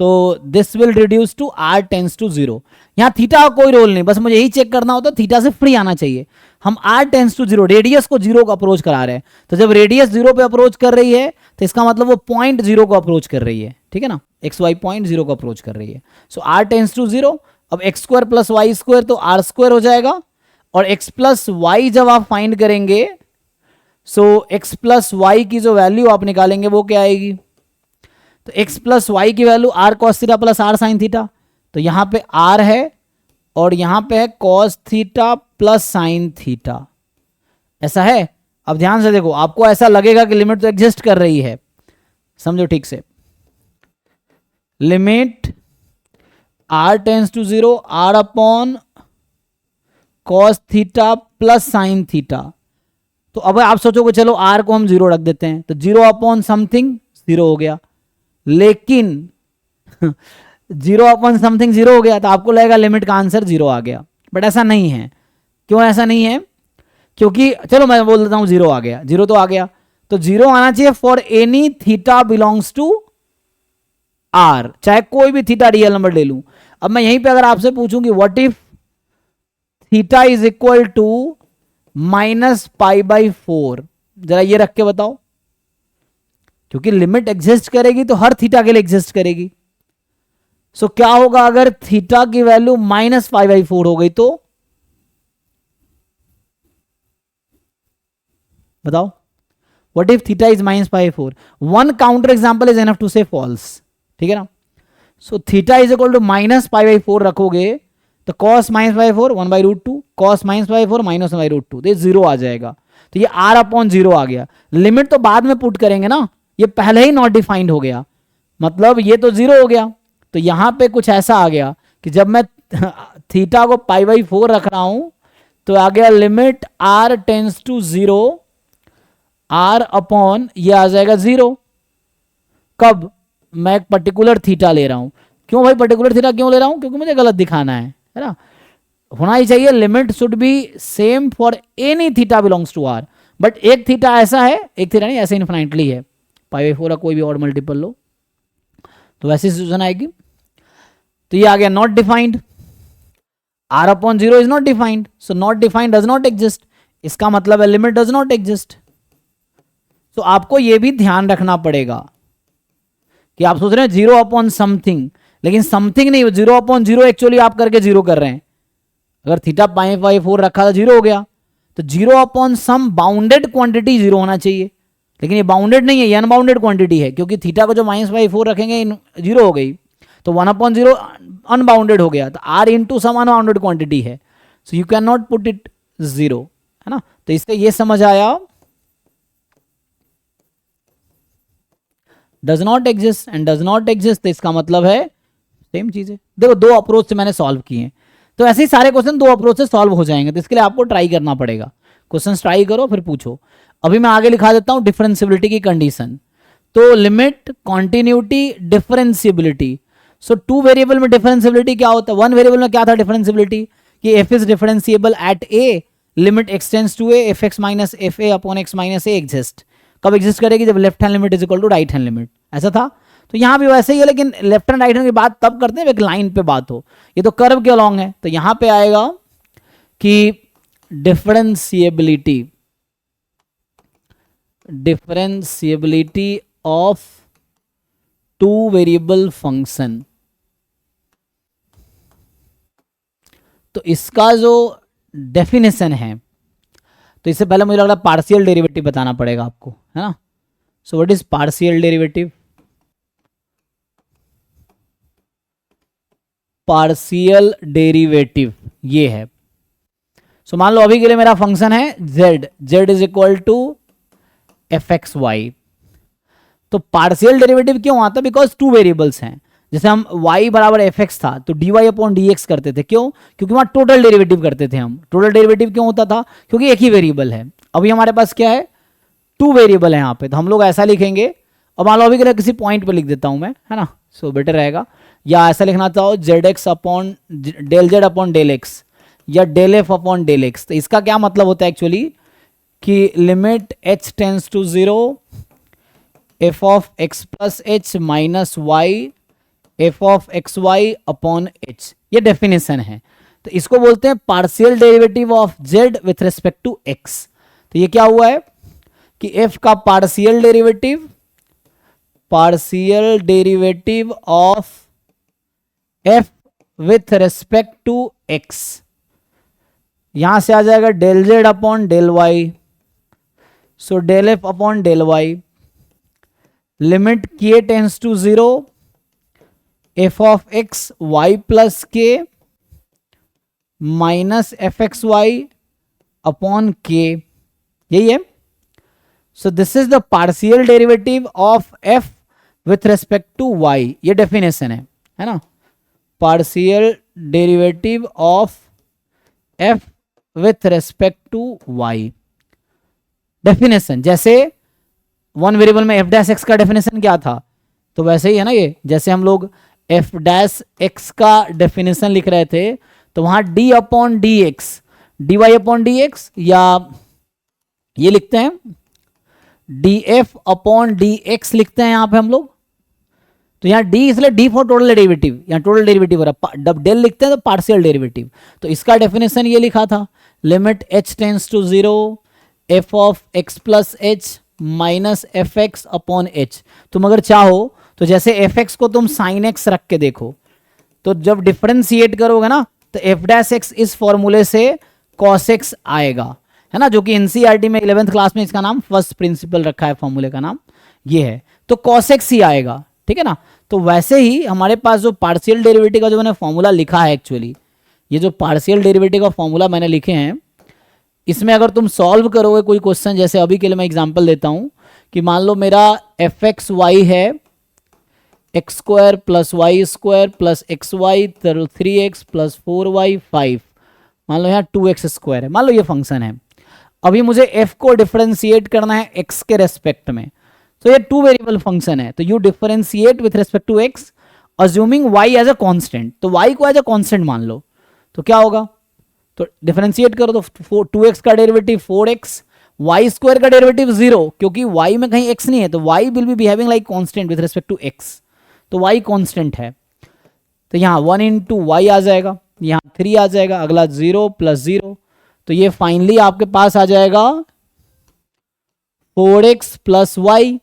तो this will reduce to r tends to 0। यहां थीटा का कोई रोल नहीं, बस मुझे यही चेक करना होता, थीटा से फ्री आना चाहिए। हम r टेंस टू 0 रेडियस को 0 को अप्रोच करा रहे हैं, तो जब रेडियस 0 पे अप्रोच कर रही है तो इसका मतलब वो पॉइंट 0 को अप्रोच कर रही है, ठीक है ना, एक्स वाई पॉइंट 0 को अप्रोच कर रही है। सो r टेंस टू 0, अब x square plus Y square तो आर स्क्वायर हो जाएगा, और x प्लस वाई जब आप फाइंड करेंगे, सो x प्लस वाई की जो वैल्यू आप निकालेंगे वो क्या आएगी, तो x प्लस वाई की value r cos theta plus r sin theta. तो यहां पे r है और यहां पे है cos theta plus sin theta, ऐसा है। अब ध्यान से देखो, आपको ऐसा लगेगा कि लिमिट तो एग्जिस्ट कर रही है, समझो ठीक से। Limit r tends to 0 r upon cos theta plus sin theta. तो अब आप सोचोगे चलो r को हम 0 रख देते हैं, तो 0 अपॉन समथिंग 0 हो गया, लेकिन 0 अपॉन समथिंग 0 हो गया तो आपको लगेगा लिमिट का आंसर 0 आ गया, बट ऐसा नहीं है। क्यों ऐसा नहीं है, क्योंकि चलो मैं बोल देता हूं 0 आ गया, 0 तो आ गया, तो 0 आना चाहिए for any theta belongs to r, चाहे कोई भी थीटा रियल नंबर ले लूं। अब मैं यहीं पे अगर आपसे पूछूंगी what if theta is equal to -π/4, जरा ये रख के बताओ, क्योंकि लिमिट एग्जिस्ट करेगी तो हर थीटा के लिए एग्जिस्ट करेगी। सो क्या होगा अगर थीटा की वैल्यू -π/4 हो गई, तो बताओ, what if theta is -π/4? One counter example is enough to say false, ठीक है ना। So theta is equal to -π/4 रखोगे तो cos -π/4 1/√2, cos -π/4 -1/√2, तो ये 0 आ जाएगा। तो ये r/0 आ गया। लिमिट तो बाद में पुट करेंगे ना, ये पहले ही नॉट डिफाइंड हो गया, मतलब ये तो 0 हो गया। तो यहां पे कुछ ऐसा आ गया कि जब मैं थीटा को π/4 रख रहा हूं तो आ गया limit r tends to 0, r/ ये आ जाएगा 0। कब? मैं एक पर्टिकुलर थीटा ले रहा हूं। क्यों भाई पर्टिकुलर थीटा क्यों ले रहा हूं? क्योंकि मुझे गलत दिखाना है ना। होना ही चाहिए limit should be same for any theta belongs to r, but एक थीटा ऐसा है, एक थीटा नहीं, ऐसे इन्फिनाइटली है, π/4 का कोई भी और मल्टीपल लो तो वैसी सिचुएशन आएगी। तो ये आ गया not defined, r/0 is not defined, so not defined does not exist, इसका मतलब है लिमिट डज नॉट एग्जिस्ट। तो आपको यह भी ध्यान रखना पड़ेगा कि आप सोच रहे हैं 0 समथिंग, लेकिन समथिंग नहीं, 0/0 एक्चुअली आप करके 0 कर रहे हैं। अगर थीटा π/4 रखा था 0 हो गया, तो 0 सम बाउंडेड क्वांटिटी 0 होना चाहिए, लेकिन ये बाउंडेड नहीं है, ये अनबाउंडेड क्वांटिटी है, क्योंकि थीटा को जो -π/4 रखेंगे 0 हो गई, तो 1/0 अनबाउंडेड हो गया, तो r into sum unbounded quantity है, so you can not put it 0, है ना। तो इससे ये समझ आया does not exist and does not exist, तो इसका मतलब है सेम चीज है। देखो दो अप्रोच से मैंने सॉल्व किए हैं, तो ऐसे ही सारे क्वेश्चन दो अप्रोच से सॉल्व हो जाएंगे, तो इसके लिए आपको ट्राई करना पड़ेगा, क्वेश्चन ट्राई करो फिर पूछो। अभी मैं आगे लिखा देता हूं डिफरेंशियबिलिटी की कंडीशन। तो लिमिट, कॉन्टिन्यूटी, डिफरेंशियबिलिटी। सो टू वेरिएबल में डिफरेंशियबिलिटी क्या होता है? वन वेरिएबल में क्या था डिफरेंशियबिलिटी कि f is differentiable at a, limit x tends to a, f x minus f a upon x minus a exist. कब एग्जिस्ट करेगी? जब left hand limit is equal to right hand limit, ऐसा था। तो यहां भी वैसे ही है, लेकिन लेफ्ट हैंड राइट हैंड की बात तब करते हैं एक लाइन पे बात हो, ये तो कर्व के अलॉन्ग है। तो यहां पे आएगा कि differentiability of two variable function. तो इसका जो डेफिनेशन है, तो इससे पहले मुझे लग रहा है पार्शियल डेरिवेटिव बताना पड़ेगा आपको, है ना। So what is partial derivative? Partial derivative ये है। सो मान लो अभी के लिए मेरा फंक्शन है z is equal to fxy। तो पार्शियल डेरिवेटिव क्यों आता? बिकॉज टू वेरिएबल्स हैं। जैसे हम y बराबर fx था तो dy अपॉन dx करते थे, क्यों? क्योंकि वहां टोटल डेरिवेटिव करते थे हम। टोटल डेरिवेटिव क्यों होता था? क्योंकि एक ही वेरिएबल है। अभी हमारे पास क्या है? टू वेरिएबल है यहाँ पे, तो हम लोग ऐसा लिखेंगे। अब मान लो अभी के लिए किसी पॉइंट पे लिख देता हूं मैं, है ना, सो बेटर रहेगा। या ऐसा लिखना चाहो जेड अपॉन डेल एक्स या del f upon del x. तो इसका क्या मतलब होता है एक्चुअली कि limit h tends to 0 f of x plus h minus y f of x y upon h, ये डेफिनेशन है। तो इसको बोलते हैं partial derivative of z with respect to x। तो ये क्या हुआ है कि f का partial derivative of f with respect to x, यहां से आ जाएगा del z upon del y, so del f upon del y, limit k tends to 0 f of x y plus k minus f x y upon k, यही है। So this is the partial derivative of f with respect to y, ये definition है ना। Partial derivative of f with respect to y, definition. जैसे one variable में f dash x का definition क्या था, तो वैसे ही है ना ये। जैसे हम लोग एफ डैश एक्स का डेफिनेशन लिख रहे थे तो वहां d upon d x, d y upon d x, या ये लिखते हैं d f upon d x लिखते हैं यहां पे हम लोग। तो यहाँ डी इसलिए डी फॉर टोटल डेरिवेटिव, यहाँ टोटल डेरिवेटिव हो रहा है। जब डेल लिखते हैं तो पार्शियल डेरिवेटिव। तो इसका डेफिनेशन ये लिखा था limit h tends to 0 f of x plus h minus f x upon h. तुम अगर चाहो तो जैसे एफ एक्स को तुम साइन एक्स रख के देखो, तो जब डिफरेंशिएट करोगे ना तो एफ डैश एक्स इस फॉर्मूले से कॉस एक्स आएगा, है ना, जो कि एनसीईआरटी में 11th क्लास में इसका नाम फर्स्ट प्रिंसिपल रखा है, फॉर्मूले का नाम ये है। तो cos x ही आएगा, ठीक है ना। तो वैसे ही हमारे पास जो पार्शियल डेरिवेटिव का जो मैंने फॉर्मूला लिखा है, एक्चुअली ये जो पार्शियल डेरिवेटिव का फॉर्मूला मैंने लिखे हैं, इसमें अगर तुम सॉल्व करोगे कोई क्वेश्चन, जैसे अभी के लिए मैं एग्जांपल देता हूं कि मान लो मेरा एफ एक्स वाई है x square plus Y square plus x y 3x plus 4y 5, मान लो यहाँ 2x स्क्वायर है, मान लो ये फंक्शन है। अभी मुझे f को डिफरेंशिएट करना है x के रेस्पेक्ट में, तो ये 2 वेरिएबल फंक्शन है, तो you differentiate with respect to x assuming y as a constant. तो y को एज अ कांस्टेंट मान लो, तो क्या होगा, तो डिफरेंशिएट करो तो 2x का डेरिवेटिव 4x, वाई स्क्वायर का डेरिवेटिव 0, क्योंकि y में कहीं x नहीं है, तो y will be behaving like constant with respect to x, तो y कांस्टेंट है। तो यहाँ 1 इंटू वाई आ जाएगा, यहाँ 3 आ जाएगा, अगला 0 प्लस 0, तो ये फाइनली आपके पास आ जाएगा 4x plus y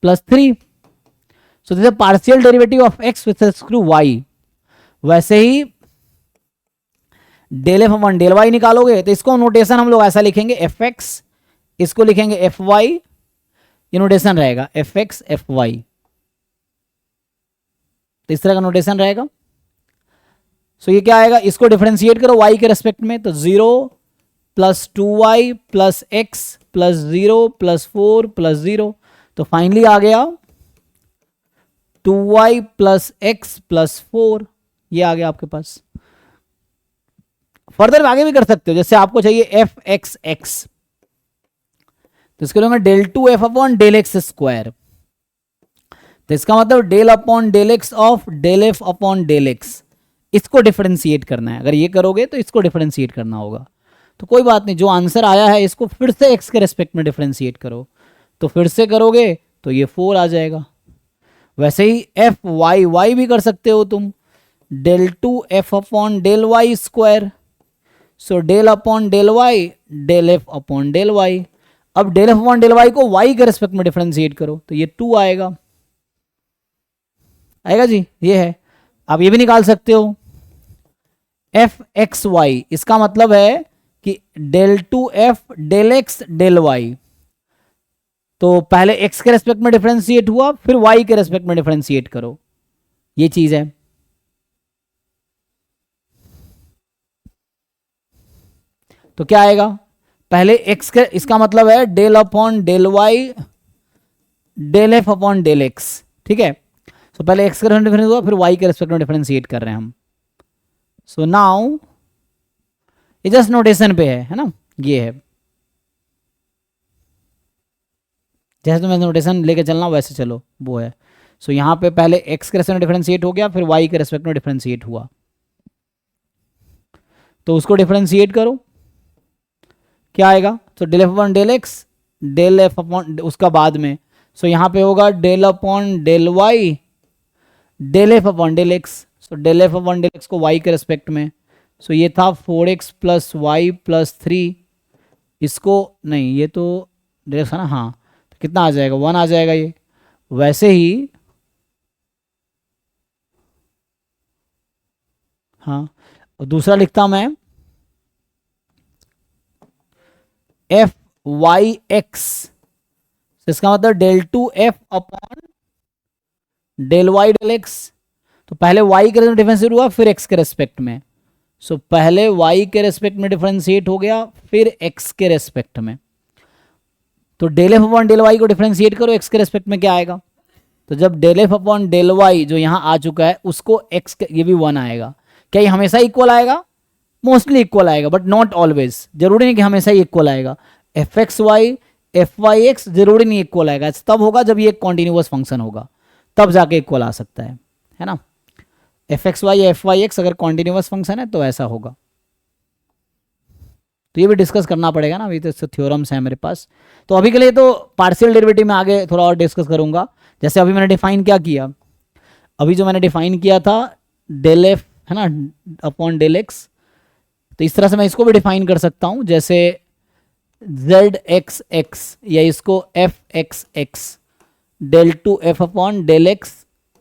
plus 3। So this is partial derivative of x with respect to y। वैसे ही del f upon del y निकालोगे तो इसको नोटेशन हम लोग ऐसा लिखेंगे एफ एक्स, इसको लिखेंगे एफ वाई, ये नोटेशन रहेगा एफ एक्स एफ वाई, तो इस तरह का नोटेशन रहेगा। सो ये क्या आएगा, इसको डिफरेंशिएट करो y के रेस्पेक्ट में, तो 0 plus 2y plus x plus 0 plus 4 plus 0, तो फाइनली आ गया 2y प्लस एक्स प्लस 4, ये आ गया आपके पास। फर्दर आगे भी कर सकते हो, जैसे आपको चाहिए एफ एक्स एक्स, तो इसके लिए मैं del 2 f upon del x square, तो इसका मतलब del upon del x of del f upon del x, इसको डिफरेंशिएट करना है। अगर ये करोगे तो इसको डिफरेंशिएट करना होगा, तो कोई बात नहीं, जो आंसर आया है इसको फिर से एक्स के रेस्पेक्ट में डिफरेंशिएट करो, तो फिर से करोगे तो ये 4 आ जाएगा। वैसे ही एफ वाई वाई भी कर सकते हो तुम, del 2 f upon del y square, so del upon del y del f upon del y. अब del f upon del y को वाई के रेस्पेक्ट में डिफरेंशिएट करो, तो ये 2 आएगा, आएगा जी, ये है। आप ये भी निकाल सकते हो एफ एक्स वाई, इसका मतलब है कि del 2 f del x del y, तो पहले एक्स के रेस्पेक्ट में डिफरेंशिएट हुआ, फिर वाई के रेस्पेक्ट में डिफरेंशिएट करो, ये चीज है। तो क्या आएगा, पहले एक्स के, इसका मतलब है del upon del y del f upon del x, ठीक है। सो पहले एक्स का डिफरेंस हुआ, फिर वाई के रेस्पेक्ट में डिफरेंशिएट कर रहे हैं हम। सो नाउ ये जस्ट नोटेशन पे है ना, ये है, जैसे तुम्हें नोटेशन लेके चलना वैसे चलो, वो है। सो यहाँ पे पहले एक्स के रेस्पेक्ट में डिफरेंशिएट हो गया, फिर वाई के रेस्पेक्ट में डिफरेंशिएट हुआ, तो उसको डिफरेंशिएट करो, क्या आएगा, तो del f upon del x del f upon उसका बाद में, सो यहाँ पे होगा del upon del y del f upon del x, so del f upon del x को वाई के रेस्पेक्ट में, सो ये था 4x प्लस वाई प्लस 3, इसको नहीं, ये तो डेल एक्स है ना, हाँ, तो कितना आ जाएगा 1 आ जाएगा ये। वैसे ही हाँ, और दूसरा लिखता मैं एफ वाई एक्स, इसका मतलब del 2 f upon del y del x, तो पहले y के रेस्पेक्ट में डिफरेंशिएट हुआ, फिर x के रेस्पेक्ट में, सो पहले y के रेस्पेक्ट में डिफरेंशिएट हो गया, फिर x के रेस्पेक्ट में, तो del f upon del y को डिफरेंशिएट करो, x के रेस्पेक्ट में क्या आएगा, तो जब del f upon del y जो यहाँ आ चुका है उसको x के, ये भी 1 आएगा। क्या ये हमेशा इक्वल आएगा, मोस्टली इक्वल आएगा, बट नॉट ऑलवेज, जरूरी नहीं कि हमेशा ही इक्वल आएगा। F x y f y x जरूरी नहीं इक्वल आएगा, तब होगा जब ये एक कॉन्टिन्यूअस फंक्शन होगा, तब जाके इक्वल आ सकता है ना। F x y f y x अगर कॉन्टिन्यूअस फंक्शन है तो ऐसा होगा, तो ये भी डिस्कस करना पड़ेगा ना, अभी तो थ्योरम्स है मेरे पास। तो अभी के लिए तो पार्शियल डेरिवेटिव में आगे थोड़ा और डिस्कस करूंगा। जैसे अभी मैंने डिफाइन क्या किया, अभी जो मैंने डिफाइन किया था डेल एफ है ना अपॉन डेल एक्स, तो इस तरह से मैं इसको भी डिफाइन कर सकता हूं, जैसे जेड एक्स एक्स, या इसको f x x del 2 f upon del x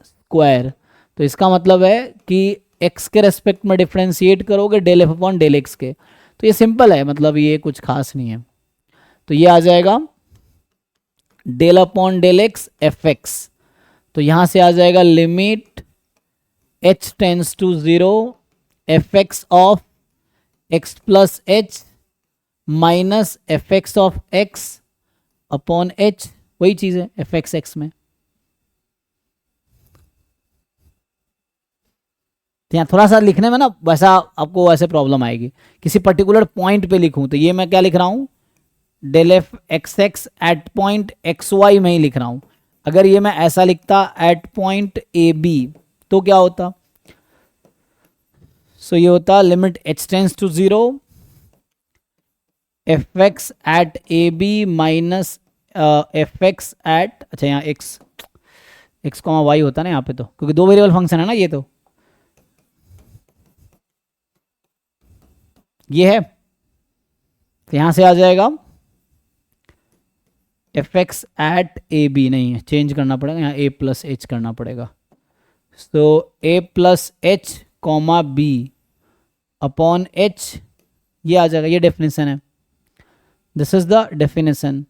square, तो इसका मतलब है कि x के रेस्पेक्ट में डिफरेंशिएट करोगे del f upon del x के, तो ये सिंपल है, मतलब ये कुछ खास नहीं है। तो ये आ जाएगा del upon del x f x. तो यहां से आ जाएगा limit h tends to 0 f x of x plus h minus f x of x upon h, वही चीज है एफ एक्स एक्स में। तो यहाँ थोड़ा सा लिखने में ना वैसा आपको वैसे प्रॉब्लम आएगी। किसी पर्टिकुलर पॉइंट पे लिखूं तो ये मैं क्या लिख रहा हूं, del f x x at point x y में ही लिख रहा हूं। अगर ये मैं ऐसा लिखता एट पॉइंट ए बी तो क्या होता, सो ये होता limit h tends to 0 f x at a b minus f x at, अच्छा यहाँ एक्स एक्स कॉमा वाई होता ना यहाँ पे, तो क्योंकि दो वेरिएबल फंक्शन है ना ये, तो ये है। तो यहां से आ जाएगा f x at a b, नहीं है चेंज करना पड़ेगा, यहाँ ए प्लस एच करना पड़ेगा। तो a plus h comma b upon h, ये आ जाएगा, ये डेफिनेशन है, this is the definition.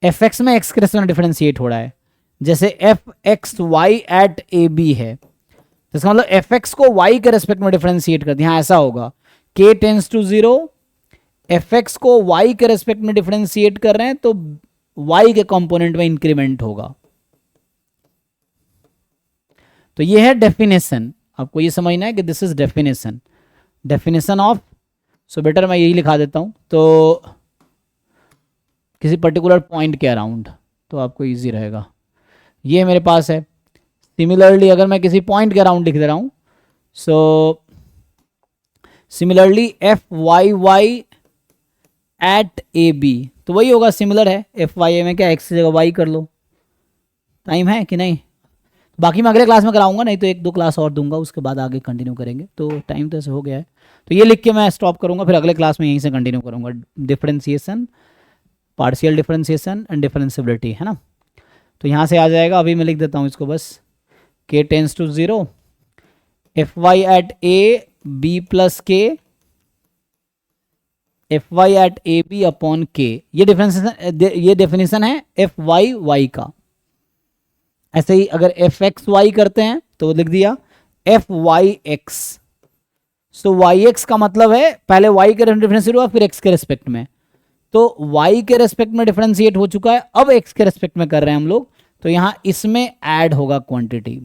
F x में एक्स के रेस्पेक्ट में डिफरेंशिएट हो रहा है, जैसे f x y at a B है, तो इसका मतलब एफ एक्स को वाई के रेस्पेक्ट में डिफरेंशिएट कर दिया, यहाँ ऐसा होगा k tends to 0 f x को y के रेस्पेक्ट में डिफरेंशिएट कर रहे हैं तो y के कंपोनेंट में इंक्रीमेंट होगा। तो ये है डेफिनेशन, आपको ये समझना है कि this is definition, definition of, so better मैं यही लिखा देता हूं तो किसी पर्टिकुलर पॉइंट के अराउंड, तो आपको इजी रहेगा। ये मेरे पास है। सिमिलरली अगर मैं किसी पॉइंट के अराउंड लिख दे रहा हूं, so similarly f y y at a B, तो वही होगा, सिमिलर है। एफ वाई ए में क्या एक्स की जगह वाई कर लो। टाइम है कि नहीं, बाकी मैं अगले क्लास में कराऊंगा, नहीं तो एक दो क्लास और दूंगा, उसके बाद आगे कंटिन्यू करेंगे। तो टाइम तो ऐसे हो गया है, तो ये लिख के मैं स्टॉप करूंगा, फिर अगले क्लास में यहीं से कंटिन्यू करूंगा। Differentiation, partial differentiation and differentiability, है ना। तो यहाँ से आ जाएगा, अभी मैं लिख देता हूँ इसको बस, k tends to 0 f y at a b plus k f y at a b upon k, ये डेफिनेशन है एफ वाई वाई का। ऐसे ही अगर एफ एक्स वाई करते हैं तो लिख दिया एफ वाई एक्स। सो वाई एक्स का मतलब है पहले वाई के डिफरेंशिएट हुआ फिर एक्स के रेस्पेक्ट में, तो वाई के रेस्पेक्ट में डिफरेंशिएट हो चुका है, अब एक्स के रेस्पेक्ट में कर रहे हैं हम लोग, तो यहां इसमें ऐड होगा क्वांटिटी।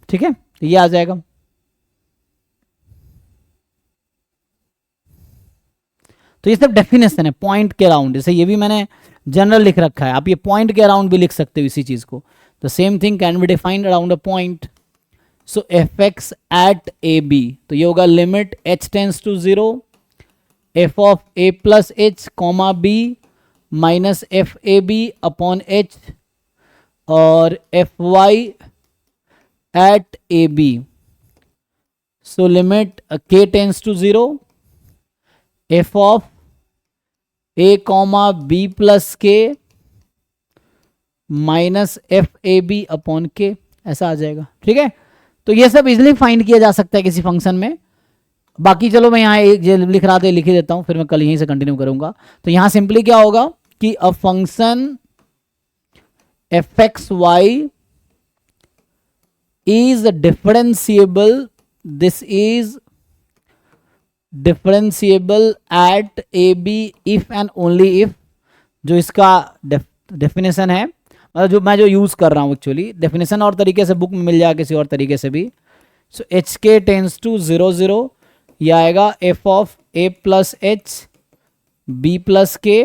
ठीक है, तो ये आ जाएगा। तो ये सब डेफिनेशन है पॉइंट के अराउंड, जैसे ये भी मैंने जनरल लिख रखा है, आप ये पॉइंट के अराउंड भी लिख सकते हो इसी चीज को। The same thing can be defined around a point. So f x at a B, तो ये होगा limit h tends to 0 f of a plus h comma b minus f a b upon h, और f y at a b, so limit k tends to 0 f of a comma b plus k minus f a b upon k, ऐसा आ जाएगा। ठीक है, तो ये सब easily find किया जा सकता है किसी फंक्शन में। बाकी चलो मैं यहाँ एक लिख रहा था लिख ही देता हूँ, फिर मैं कल यहीं से कंटिन्यू करूंगा। तो यहाँ सिंपली क्या होगा कि a function f x y is differentiable, this is differentiable at ab if and only if, जो इसका डेफिनेशन है, मतलब जो मैं जो यूज कर रहा हूं एक्चुअली, डेफिनेशन और तरीके से बुक में मिल जाएगा किसी और तरीके से भी। So h k tends to 0 0, यह आएगा f of a plus h b plus k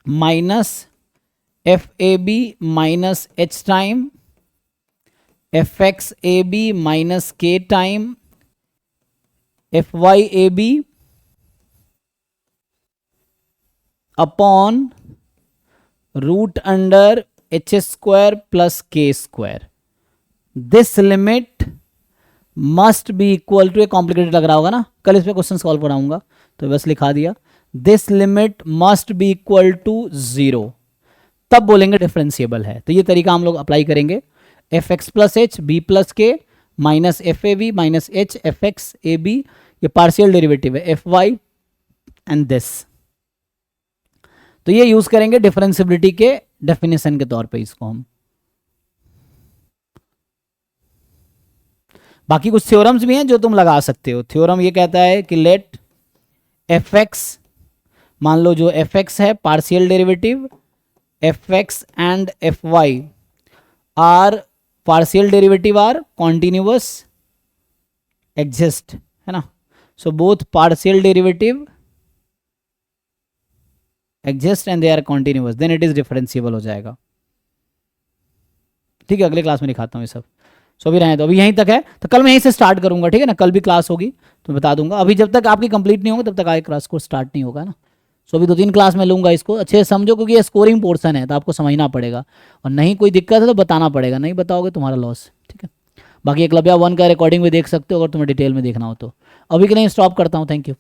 minus f a b minus h time f x a b minus k time f y a b upon root under h square plus k square. This limit must be equal to, ए complicated लग रहा होगा ना, कल इस पे question solve कराऊंगा, तो बस लिखा दिया this limit must be equal to 0, तब बोलेंगे डिफरेंशिएबल है। तो ये तरीका हम लोग अप्लाई करेंगे, f x plus h b plus k minus f a b minus h f x a B, ये पार्शियल डेरिवेटिव है एफ वाई एंड दिस। तो ये यूज करेंगे डिफरेंशिएबिलिटी के डेफिनेशन के तौर पे इसको हम। बाकी कुछ थ्योरम्स भी हैं जो तुम लगा सकते हो। थ्योरम ये कहता है कि लेट एफ एक्स, मान लो जो एफ एक्स है partial derivative f x and f y are partial derivative are continuous exist, है ना। So both partial derivative exist and they are continuous, then it is differentiable हो जाएगा। ठीक है, अगले क्लास में दिखाता हूँ ये सब। सो अभी रहें, तो अभी यहीं तक है, तो कल मैं यहीं से स्टार्ट करूंगा, ठीक है ना। कल भी क्लास होगी तो बता दूंगा, अभी जब तक आपकी कंप्लीट नहीं होगा तब तक आगे क्लास को स्टार्ट नहीं होगा ना। सो अभी 2-3 क्लास में लूंगा, इसको अच्छे से समझो क्योंकि ये स्कोरिंग पोर्शन है तो आपको समझना पड़ेगा, और नहीं कोई दिक्कत है तो बताना पड़ेगा, नहीं बताओगे तुम्हारा लॉस, ठीक है। बाकी एकलव्या 1 का रिकॉर्डिंग भी देख सकते हो अगर तुम्हें डिटेल में देखना हो तो। अभी के लिए स्टॉप करता हूँ, थैंक यू।